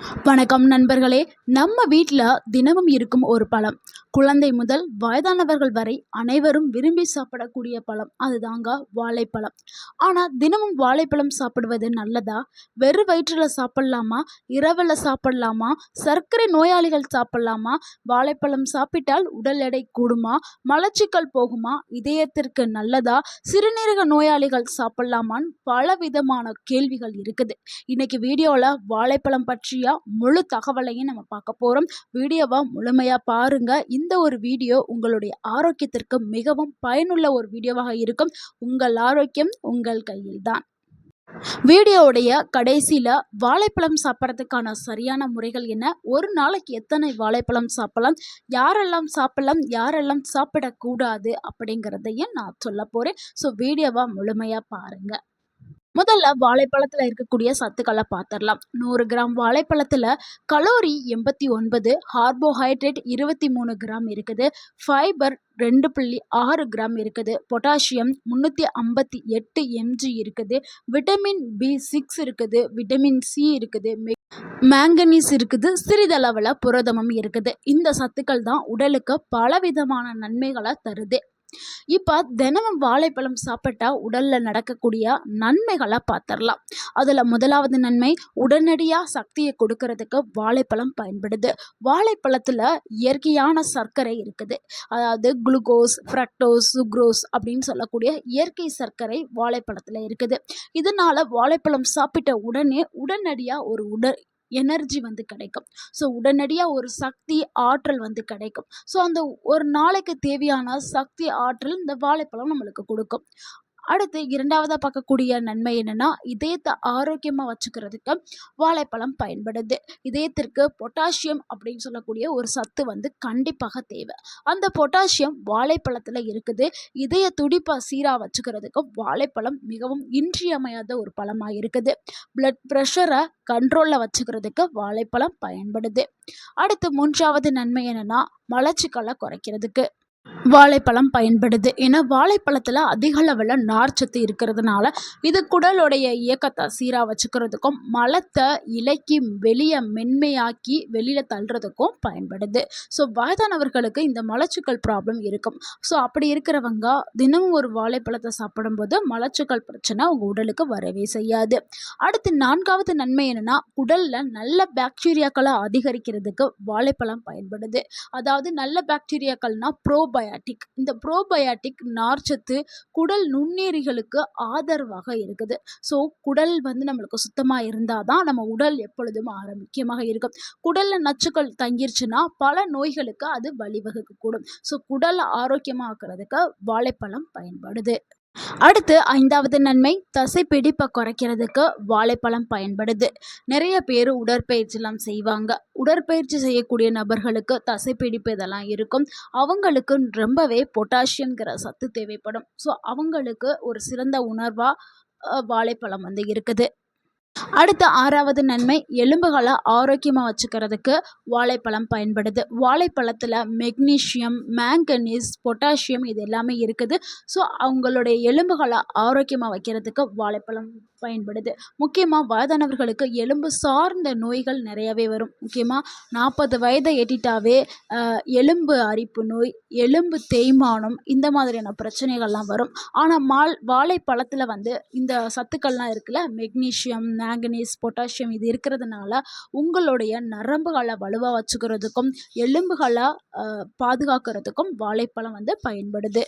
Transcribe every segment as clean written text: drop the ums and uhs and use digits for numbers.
வணக்கம் நண்பர்களே. நம்ம வீட்டில் தினமும் இருக்கும் ஒரு பழம், குழந்தை முதல் வயதானவர்கள் வரை அனைவரும் விரும்பி சாப்பிடக்கூடிய பழம் அதுதாங்க வாழைப்பழம். ஆனால் தினமும் வாழைப்பழம் சாப்பிடுவது நல்லதா? வெறு வயிற்றில் சாப்பிடலாமா? இரவில் சாப்பிடலாமா? சர்க்கரை நோயாளிகள் சாப்பிடலாமா? வாழைப்பழம் சாப்பிட்டால் உடல் எடை கூடுமா? மலச்சிக்கல் போகுமா? இதயத்திற்கு நல்லதா? சிறுநீரக நோயாளிகள் சாப்பிடலாமான்னு பலவிதமான கேள்விகள் இருக்குது. இன்னைக்கு வீடியோவில் வாழைப்பழம் பற்றிய முழு தகவலையும் நம்ம பார்க்க போறோம். வீடியோவை முழுமையா பாருங்க. இந்த ஒரு வீடியோ உங்களுடைய ஆரோக்கியத்திற்கு மிகவும் பயனுள்ள ஒரு வீடியோவாக இருக்கும். உங்கள் ஆரோக்கியம் உங்கள் கையில் தான். வீடியோவுடைய கடைசியில் வாழைப்பழம் சாப்பிட்றதுக்கான சரியான முறைகள் என்ன, ஒரு நாளைக்கு எத்தனை வாழைப்பழம் சாப்பிடலாம், யாரெல்லாம் சாப்பிடலாம், யாரெல்லாம் சாப்பிடக்கூடாது அப்படிங்கிறதையும் நான் சொல்ல போகிறேன். ஸோ வீடியோவை முழுமையாக பாருங்கள். முதல்ல வாழைப்பழத்தில் இருக்கக்கூடிய சத்துக்களை பார்த்துடலாம். 100 கிராம் வாழைப்பழத்தில் கலோரி 89, கார்போஹைட்ரேட் 23 கிராம் இருக்குது, ஃபைபர் 2.6 கிராம் இருக்குது, பொட்டாசியம் 358 mg இருக்குது, விட்டமின் B6 இருக்குது, விட்டமின் சி இருக்குது, மேங்கனீஸ் இருக்குது, சிறிதளவில் புரதமும் இருக்குது. இந்த சத்துக்கள் தான் உடலுக்கு பலவிதமான நன்மைகளை தருது. இப்போ தினமும் வாழைப்பழம் சாப்பிட்டா உடலில் நடக்கக்கூடிய நன்மைகளை பார்த்துடலாம். அதில் முதலாவது நன்மை, உடனடியாக சக்தியை கொடுக்கறதுக்கு வாழைப்பழம் பயன்படுது. வாழைப்பழத்தில் இயற்கையான சர்க்கரை இருக்குது. அதாவது குளுக்கோஸ், ஃப்ரக்டோஸ், சுக்ரோஸ் அப்படின்னு சொல்லக்கூடிய இயற்கை சர்க்கரை வாழைப்பழத்தில் இருக்குது. இதனால் வாழைப்பழம் சாப்பிட்ட உடனடியாக ஒரு எனர்ஜி கிடைக்கும். ஸோ உடனடியாக ஒரு சக்தி ஆற்றல் கிடைக்கும். ஸோ அந்த ஒரு நாளைக்கு தேவையான சக்தி ஆற்றல் இந்த வாழைப்பழம் நம்மளுக்கு கொடுக்கும். அடுத்து இரண்டாவதாக பார்க்கக்கூடிய நன்மை என்னென்னா, இதயத்தை ஆரோக்கியமாக வச்சுக்கிறதுக்கு வாழைப்பழம் பயன்படுது. இதயத்திற்கு பொட்டாசியம் அப்படின்னு சொல்லக்கூடிய ஒரு சத்து கண்டிப்பாக தேவை. அந்த பொட்டாசியம் வாழைப்பழத்தில் இருக்குது. இதய துடிப்பை சீராக வச்சுக்கிறதுக்கு வாழைப்பழம் மிகவும் இன்றியமையாத ஒரு பழமாக இருக்குது. பிளட் ப்ரெஷரை கண்ட்ரோலில் வச்சுக்கிறதுக்கு வாழைப்பழம் பயன்படுது. அடுத்து மூன்றாவது நன்மை என்னென்னா, மலச்சிக்கலை குறைக்கிறதுக்கு வாழைப்பழம் பயன்படுது. ஏன்னா வாழைப்பழத்தில் அதிக அளவில் நார்ச்சத்து இருக்கிறதுனால இது குடலுடைய இயக்கத்தை சீராக வச்சுக்கிறதுக்கும் மலத்தை இலைக்கு வெளியே மென்மையாக்கி வெளியில் தள்ளுறதுக்கும் பயன்படுது. ஸோ வயதானவர்களுக்கு இந்த மலச்சிக்கல் ப்ராப்ளம் இருக்கும். ஸோ அப்படி இருக்கிறவங்க தினமும் ஒரு வாழைப்பழத்தை சாப்பிடும்போது மலச்சிக்கல் பிரச்சனை உங்கள் உடலுக்கு வரவே செய்யாது. அடுத்து நான்காவது நன்மை என்னென்னா, குடலில் நல்ல பாக்டீரியாக்களை அதிகரிக்கிறதுக்கு வாழைப்பழம் பயன்படுது. அதாவது நல்ல பாக்டீரியாக்கள்னா ப்ரோபயாட்டிக். இந்த ப்ரோபயாட்டிக் நார்ச்சத்து குடல் நுண்ணுயிரிகளுக்கு ஆதரவாக இருக்குது. ஸோ குடல் நம்மளுக்கு சுத்தமாக இருந்தால் தான் நம்ம உடல் எப்பொழுதும் ஆரோக்கியமாக இருக்கும். குடலில் நச்சுக்கள் தங்கிருச்சுன்னா பல நோய்களுக்கு அது வழிவகுக்கக்கூடும். ஸோ குடல் ஆரோக்கியமாக்குறதுக்கு வாழைப்பழம் பயன்படுது. அடுத்து ஐந்தாவது நன்மை, தசைப்பிடிப்பை குறைக்கிறதுக்கு வாழைப்பழம் பயன்படுது. நிறைய பேர் உடற்பயிற்சிலாம் செய்வாங்க. உடற்பயிற்சி செய்யக்கூடிய நபர்களுக்கு தசைப்பிடிப்பு இதெல்லாம் இருக்கும். அவங்களுக்கு ரொம்பவே பொட்டாசியம்ங்கிற சத்து தேவைப்படும். ஸோ அவங்களுக்கு ஒரு சிறந்த உணர்வாக வாழைப்பழம் இருக்குது. அடுத்த ஆறாவது நன்மை, எலும்புகளை ஆரோக்கியமாக வச்சுக்கிறதுக்கு வாழைப்பழம் பயன்படுது. வாழைப்பழத்தில் மெக்னீஷியம், மேங்கனீஸ், பொட்டாசியம் இது எல்லாமே இருக்குது. ஸோ அவங்களுடைய எலும்புகளை ஆரோக்கியமாக வைக்கிறதுக்கு வாழைப்பழம் பயன்படுது. முக்கியமாக வயதானவர்களுக்கு எலும்பு சார்ந்த நோய்கள் நிறையவே வரும். முக்கியமாக 40 வயதை எட்டிட்டாவே எலும்பு அரிப்பு நோய், எலும்பு தேய்மானம் இந்த மாதிரியான பிரச்சனைகள்லாம் வரும். ஆனால் வாழைப்பழத்தில் இந்த சத்துக்கள்லாம் இருக்குல்ல, மெக்னீஷியம், மேங்கனீஸ், பொட்டாசியம் இது இருக்கிறதுனால உங்களுடைய நரம்புகளை வலுவாக வச்சுக்கிறதுக்கும் எலும்புகளை பாதுகாக்கிறதுக்கும் வாழைப்பழம் பயன்படுது.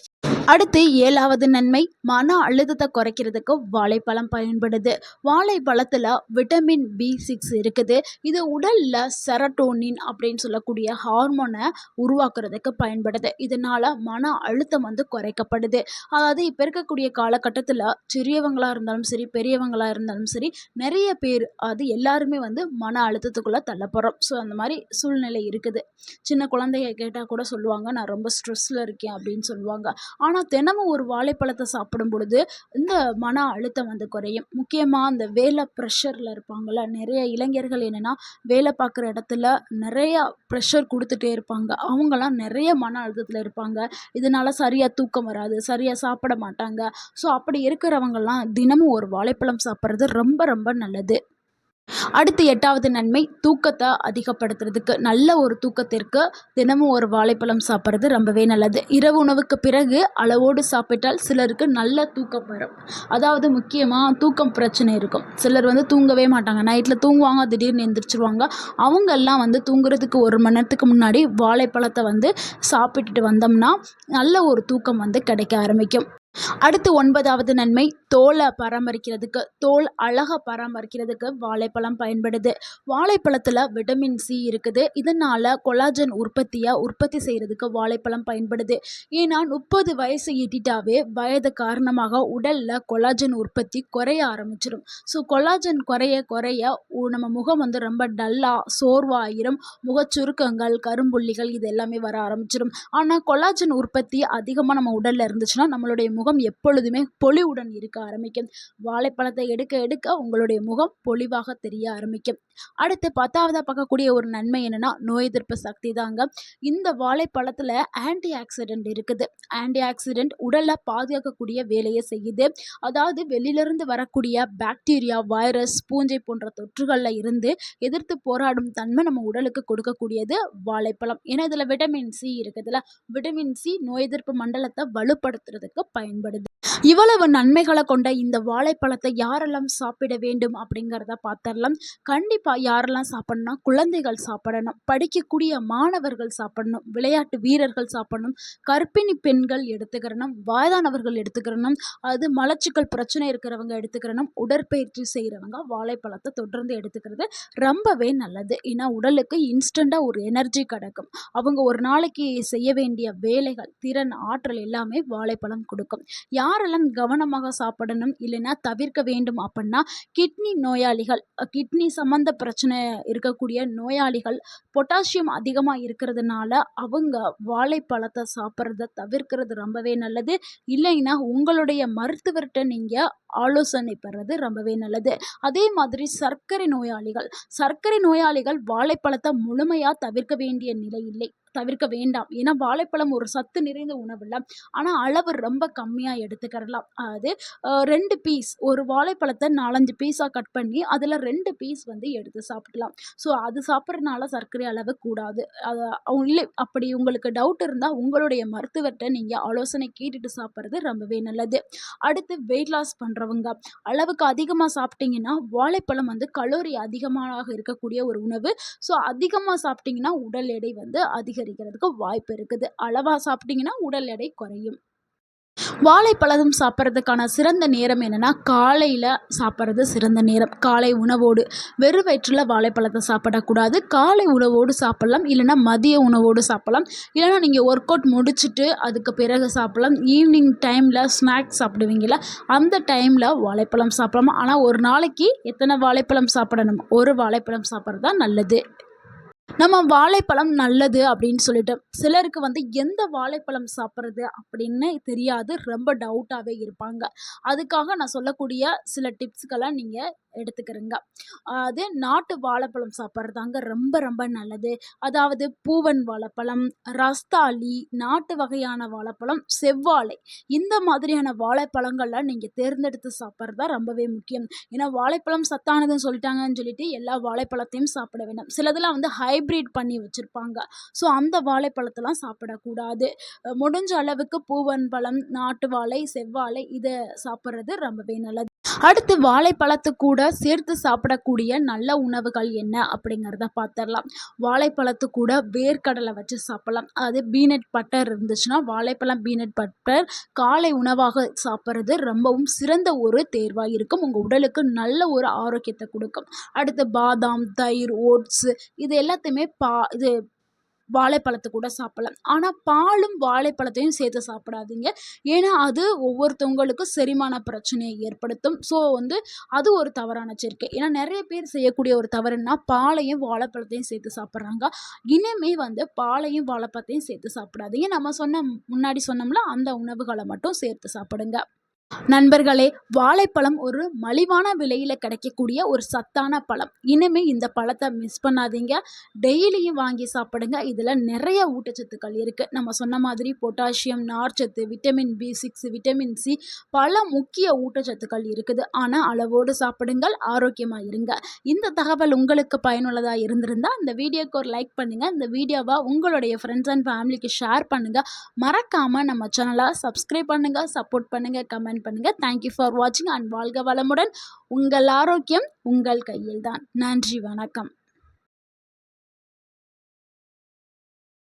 அடுத்து ஏழாவது நன்மை, மன அழுத்தத்தை குறைக்கிறதுக்கு வாழைப்பழம் பயன்படுது. வாழைப்பழத்தில் விட்டமின் B6 இருக்குது. இது உடலில் செரட்டோனின் அப்படின்னு சொல்லக்கூடிய ஹார்மோனை உருவாக்குறதுக்கு பயன்படுது. இதனால் மன அழுத்தம் குறைக்கப்படுது. அதாவது இப்போ இருக்கக்கூடிய காலகட்டத்தில் சிறியவங்களாக இருந்தாலும் சரி, பெரியவங்களாக இருந்தாலும் சரி, நிறைய பேர் அது எல்லாருமே மன அழுத்தத்துக்குள்ளே தள்ளப்படுறோம். ஸோ அந்த மாதிரி சூழ்நிலை இருக்குது. சின்ன குழந்தைய கேட்டால் கூட சொல்லுவாங்க, நான் ரொம்ப ஸ்ட்ரெஸ்ஸில் இருக்கேன் அப்படின்னு சொல்லுவாங்க. ஆனால் தினமும் ஒரு வாழைப்பழத்தை சாப்பிடும் பொழுது இந்த மன அழுத்தம் குறையும். முக்கியமாக அந்த வேலை ப்ரெஷரில் இருப்பாங்கள்ல, நிறைய இளைஞர்கள் என்னென்னா வேலை பார்க்குற இடத்துல நிறையா ப்ரெஷர் கொடுத்துட்டே இருப்பாங்க. அவங்களாம் நிறைய மன அழுத்தத்தில் இருப்பாங்க. இதனால் சரியாக தூக்கம் வராது, சரியாக சாப்பிட மாட்டாங்க. ஸோ அப்படி இருக்கிறவங்கலாம் தினமும் ஒரு வாழைப்பழம் சாப்பிட்றது ரொம்ப ரொம்ப நல்லது. அடுத்து 8வது நன்மை தூக்கத்தை அதிகப்படுத்துறதுக்கு. நல்ல ஒரு தூக்கத்திற்கு தினமும் ஒரு வாழைப்பழம் சாப்பிட்றது ரொம்பவே நல்லது. இரவு உணவுக்கு பிறகு அளவோடு சாப்பிட்டால் சிலருக்கு நல்ல தூக்கம் வரும். அதாவது முக்கியமா தூக்கம் பிரச்சனை இருக்கும். சிலர் தூங்கவே மாட்டாங்க. நைட்ல தூங்குவாங்க, திடீர்னு எந்திரிச்சுருவாங்க. அவங்கெல்லாம் தூங்குறதுக்கு 1 மணி நேரத்துக்கு முன்னாடி வாழைப்பழத்த சாப்பிட்டுட்டு வந்தோம்னா, நல்ல ஒரு தூக்கம் கிடைக்க ஆரம்பிக்கும். அடுத்து 9வது நன்மை தோலை பராமரிக்கிறதுக்கு. தோல் அழகா பராமரிக்கிறதுக்கு வாழைப்பழம் பயன்படுது. வாழைப்பழத்தில் விட்டமின் சி இருக்குது. இதனால் கொலாஜன் உற்பத்தி செய்கிறதுக்கு வாழைப்பழம் பயன்படுது. ஏன்னா 30 வயசு எட்டிட்டாவே வயது காரணமாக உடலில் கொலாஜன் உற்பத்தி குறைய ஆரம்பிச்சிடும். ஸோ கொலாஜன் குறைய குறைய நம்ம முகம் ரொம்ப டல்லாக சோர்வாயிரும். முகச்சுருக்கங்கள், கரும்புள்ளிகள் இது எல்லாமே வர ஆரம்பிச்சிடும். ஆனால் கொலாஜன் உற்பத்தி அதிகமாக நம்ம உடலில் இருந்துச்சுன்னா நம்மளுடைய முகம் எப்பொழுதுமே பொலிவுடன் இருக்க ஆரம்பிக்கும். வாழைப்பழத்தை எடுக்க எடுக்க உங்களுடைய முகம் பொலிவாக தெரிய ஆரம்பிக்கும். அடுத்து 10வதா பார்க்கக்கூடிய ஒரு நன்மை என்னன்னா நோய் எதிர்ப்பு சக்தி தாங்க. இந்த வாழைப்பழத்தில் ஆன்டி ஆக்சிடென்ட் இருக்குது. ஆன்டி ஆக்சிடென்ட் உடலை பாதுகாக்கக்கூடிய வேலையை செய்யுது. அதாவது வெளியிலிருந்து வரக்கூடிய பாக்டீரியா, வைரஸ், பூஞ்சை போன்ற தொற்றுகளில் இருந்து எதிர்த்து போராடும் தன்மை நம்ம உடலுக்கு கொடுக்கக்கூடியது வாழைப்பழம். ஏன்னா இதில் விட்டமின் சி இருக்குதுல்ல, விட்டமின் சி நோய் எதிர்ப்பு மண்டலத்தை வலுப்படுத்துறதுக்கு பயன்படுது. இவ்வளவு நன்மைகளை கொண்ட இந்த வாழைப்பழத்தை யாரெல்லாம் சாப்பிட வேண்டும் அப்படிங்கிறத பார்த்துடலாம். கண்டிப்பாக யாரெல்லாம் சாப்பிடணும்? குழந்தைகள் சாப்பிடணும், படிக்கக்கூடிய மாணவர்கள் சாப்பிடணும், விளையாட்டு வீரர்கள் சாப்பிடணும், கர்ப்பிணி பெண்கள் எடுத்துக்கிறணும், வயதானவர்கள் எடுத்துக்கிறணும், அது மலச்சிக்கல் பிரச்சனை இருக்கிறவங்க எடுத்துக்கிறணும், உடற்பயிற்சி செய்கிறவங்க வாழைப்பழத்தை தொடர்ந்து எடுத்துக்கிறது ரொம்பவே நல்லது. ஏன்னா உடலுக்கு இன்ஸ்டண்ட்டாக ஒரு எனர்ஜி கிடைக்கும். அவங்க ஒரு நாளைக்கு செய்ய வேண்டிய வேலைகள், திறன், ஆற்றல் எல்லாமே வாழைப்பழம் கொடுக்கும். யாரெல்லாம் கவனமாக சாப்பிடணும் இல்லைன்னா தவிர்க்க வேண்டும் அப்படின்னா கிட்னி நோயாளிகள், கிட்னி சம்மந்த பிரச்சனை இருக்கக்கூடிய நோயாளிகள், பொட்டாசியம் அதிகமாக இருக்கிறதுனால அவங்க வாழைப்பழத்தை சாப்பிட்றத தவிர்க்கிறது ரொம்பவே நல்லது. இல்லைன்னா உங்களுடைய மருத்துவர்கிட்ட நீங்கள் ஆலோசனை பெறது ரொம்பவே நல்லது. அதே மாதிரி சர்க்கரை நோயாளிகள் வாழைப்பழத்தை முழுமையாக தவிர்க்க வேண்டிய நிலை இல்லை, தவிர்க்க வேண்டாம். ஏன்னா வாழைப்பழம் ஒரு சத்து நிறைந்த உணவு இல்லை. ஆனால் அளவு ரொம்ப கம்மியாக எடுத்துக்கிறலாம். அதாவது 2 பீஸ், ஒரு வாழைப்பழத்தை 4-5 பீஸாக கட் பண்ணி அதில் 2 பீஸ் எடுத்து சாப்பிடலாம். ஸோ அது சாப்பிட்றதுனால சர்க்கரை அளவு கூடாது. அது இல்லை, அப்படி உங்களுக்கு டவுட் இருந்தால் உங்களுடைய மருத்துவர்கிட்ட நீங்கள் ஆலோசனை கேட்டுட்டு சாப்பிட்றது ரொம்பவே நல்லது. அடுத்து வெயிட் லாஸ் பண்ணுறவங்க, அளவுக்கு அதிகமாக சாப்பிட்டீங்கன்னா வாழைப்பழம் கலோரி அதிகமாக இருக்கக்கூடிய ஒரு உணவு. ஸோ அதிகமாக சாப்பிட்டீங்கன்னா உடல் எடை அதிகரிக்கிறதுக்கு வாய்ப்பு இருக்குது. அளவாக சாப்பிட்டீங்கன்னா உடல் எடை குறையும். வாழைப்பழம் சாப்பிட்றதுக்கான சிறந்த நேரம் என்னென்னா காலையில் சாப்பிட்றது சிறந்த நேரம். காலை உணவோடு வெறும் வயிற்றில் வாழைப்பழத்தை சாப்பிடக்கூடாது. காலை உணவோடு சாப்பிட்லாம், இல்லைன்னா மதிய உணவோடு சாப்பிட்லாம், இல்லைன்னா நீங்கள் ஒர்க் அவுட் முடிச்சுட்டு அதுக்கு பிறகு சாப்பிட்லாம். ஈவினிங் டைமில் ஸ்நாக்ஸ் சாப்பிடுவீங்கள, அந்த டைமில் வாழைப்பழம் சாப்பிடலாம். ஆனால் ஒரு நாளைக்கு எத்தனை வாழைப்பழம் சாப்பிடணும்? ஒரு வாழைப்பழம் சாப்பிட்றது தான் நல்லது. நம்ம வாழைப்பழம் நல்லது அப்படின்னு சொல்லிட்டு சிலருக்கு எந்த வாழைப்பழம் சாப்பிட்றது அப்படின்னு தெரியாது, ரொம்ப டவுட்டாகவே இருப்பாங்க. அதுக்காக நான் சொல்லக்கூடிய சில டிப்ஸ்களை நீங்கள் எடுத்துக்கிறேங்க. அது நாட்டு வாழைப்பழம் சாப்பிட்றதாங்க ரொம்ப ரொம்ப நல்லது. அதாவது பூவன் வாழைப்பழம், ரஸ்தாளி, நாட்டு வகையான வாழைப்பழம், செவ்வாழை, இந்த மாதிரியான வாழைப்பழங்களை நீங்கள் தேர்ந்தெடுத்து சாப்பிட்றது தான் ரொம்பவே முக்கியம். ஏன்னா வாழைப்பழம் சத்தானதுன்னு சொல்லிட்டாங்கன்னு சொல்லிட்டு எல்லா வாழைப்பழத்தையும் சாப்பிட வேண்டாம். சிலதெல்லாம் ஹைப்ரிட் பண்ணி வச்சுருப்பாங்க. ஸோ அந்த வாழைப்பழத்தெல்லாம் சாப்பிடக்கூடாது. முடிஞ்ச அளவுக்கு பூவன் பழம், நாட்டு வாழை, செவ்வாழை இதை சாப்பிட்றது ரொம்பவே நல்லது. அடுத்து வாழைப்பழத்து கூட சேர்த்து சாப்பிடக்கூடிய நல்ல உணவுகள் என்ன அப்படிங்கிறத பார்த்துடலாம். வாழைப்பழத்து கூட வேர்க்கடலை வச்சு சாப்பிடலாம். அதாவது பீனட் பட்டர் இருந்துச்சுன்னா வாழைப்பழம் பீனட் பட்டர் காலை உணவாக சாப்பிட்றது ரொம்பவும் சிறந்த ஒரு தேர்வாக இருக்கும். உங்கள் உடலுக்கு நல்ல ஒரு ஆரோக்கியத்தை கொடுக்கும். அடுத்து பாதாம், தயிர், ஓட்ஸ் இது எல்லாத்தையுமே இது வாழைப்பழத்தை கூட சாப்பிடலாம். ஆனால் பாலும் வாழைப்பழத்தையும் சேர்த்து சாப்பிடாதீங்க. ஏன்னா அது ஒவ்வொருத்தவங்களுக்கும் செரிமான பிரச்சனையை ஏற்படுத்தும். ஸோ அது ஒரு தவறான சேர்க்கை. ஏன்னா நிறைய பேர் செய்யக்கூடிய ஒரு தவறுன்னா பாலையும் வாழைப்பழத்தையும் சேர்த்து சாப்பிட்றாங்க. இனிமே பாலையும் வாழைப்பழத்தையும் சேர்த்து சாப்பிடாதீங்க. நம்ம முன்னாடி சொன்னோம்ல அந்த உணவுகளை மட்டும் சேர்த்து சாப்பிடுங்க. நண்பர்களே, வாழைப்பழம் ஒரு மலிவான விலையில கிடைக்கக்கூடிய ஒரு சத்தான பழம். இனிமே இந்த பழத்த மிஸ் பண்ணாதீங்க. டெய்லியும் வாங்கி சாப்பிடுங்க. இதுல நிறைய ஊட்டச்சத்துக்கள் இருக்கு. நம்ம சொன்ன மாதிரி பொட்டாசியம், நார்ச்சத்து, விட்டமின் B6, விட்டமின் C, பல முக்கிய ஊட்டச்சத்துக்கள் இருக்குது. ஆனா அளவோடு சாப்பிடுங்கள், ஆரோக்கியமா இருங்க. இந்த தகவல் உங்களுக்கு பயனுள்ளதா இருந்திருந்தா இந்த வீடியோக்கு ஒரு லைக் பண்ணுங்க. இந்த வீடியோவ உங்களுடைய ஃப்ரெண்ட்ஸ் அண்ட் ஃபேமிலிக்கு ஷேர் பண்ணுங்க. மறக்காம நம்ம சேனலை சப்ஸ்கிரைப் பண்ணுங்க, சப்போர்ட் பண்ணுங்க, கமெண்ட் பண்ணுங்க. தேங்க்யூ ஃபார் வாட்சிங் அண்ட் வாழ்க வளமுடன். உங்கள் ஆரோக்கியம் உங்கள் கையில் தான். நன்றி, வணக்கம்.